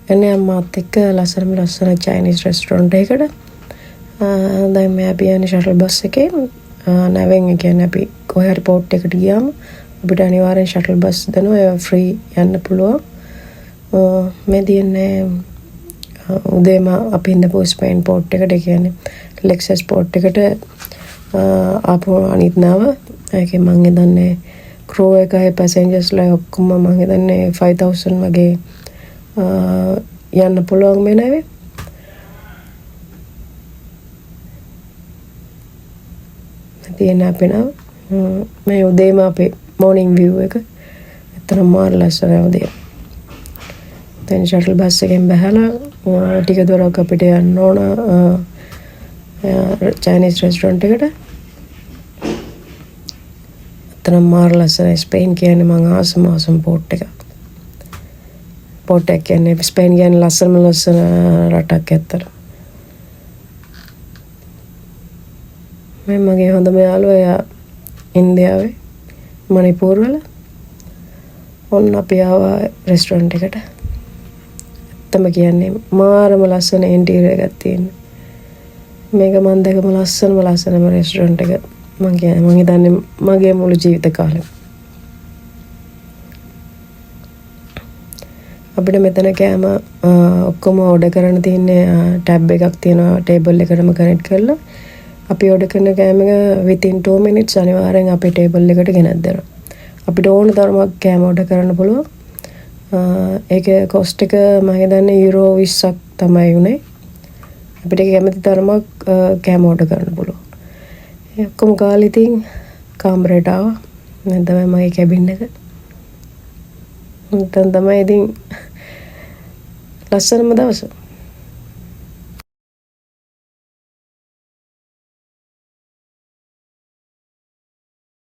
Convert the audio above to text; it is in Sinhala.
එන්නේ අම්මාත් එක්ක ලස්සන චයිනීස් රෙස්ටොරන්ට් එකකට. දැන් මේ අපි යන්නේ ෂටල් බස් එකේ. නැවෙන් ඒ කියන්නේ අපි කොහේ හරි පෝට් එකට ගියාම අපිට අනිවාර්යෙන් ෂටල් බස් දෙනවා. ඒ ෆ්‍රී යන්න පුළුවන්. මේ දින්නේ උදේම අපි ඉඳපු ස්පේන් පෝට් එකට, ඒ කියන්නේ ලෙක්සස් පෝට් එකට ආපහු අනිත් නාව. ඒකේ මං හිතන්නේ ක්‍රූ එකයි පැසෙන්ජර්ස්ලා ඔක්කොම මං හිතන්නේ 5000 වගේ යන්න පුළුවන් මේ නැවේ. තියෙන අපේ මේ උදේම අපේ මෝර්නින් විව් එක එතන මාර ලස්සනයි උදේ. දැන් ෂටල් බස් එකෙන් බහලා ටික දුරක් අපිට යන්න ඕන චයිනීස් රෙස්ටොරන්ට් එකට. එතන මාර ලස්සනයි. ස්පේන් කියන්නේ මං ආසම පෝට් එක. පෝට් එක කියන්නේ ස්පේන් කියන්නේ ලස්සන රටක් ඇත්තට. මේ මගේ හොඳම යාළුවා එයා ඉන්දියාවේ මණිපූර් වල. ඔන්න අපි ආවා රෙස්ටොරන්ට් එකට. ඇත්තම කියන්නේ මාරම ලස්සන ඉන්ටීරියර් එකක් තියෙනවා. මේක මම දැකම ලස්සනම රෙස්ටොරන්ට් එක. මම හිතන්නේ මගේ මුළු ජීවිත කාලෙම. අපිට මෙතන කෑම ඔක්කොම ඕඩර් කරන්න තියෙන්නේ ටැබ් එකක් තියෙනවා ටේබල් එකටම කනෙක්ට් කරලා. අපි ඕඩර් කරන කෑම එක within 2 minutes අනිවාර්යෙන් අපේ ටේබල් එකට ගෙනත් දෙනවා. අපිට ඕන තරමක් කෑම ඕඩර් කරන්න පුළුවන්. ඒකේ කොස්ට් එක මම හිතන්නේ යුරෝ 20ක් තමයි උනේ. අපිට කැමති තරමක් කෑම ඕඩර් කරන්න පුළුවන්. ඒ ඔක්කොම කාලේ ඉතින් කාමරේට ආවා. දැන් තමයි මගේ කැබින් එක. දැන් තමයි ඉතින් ලස්සනම දවස.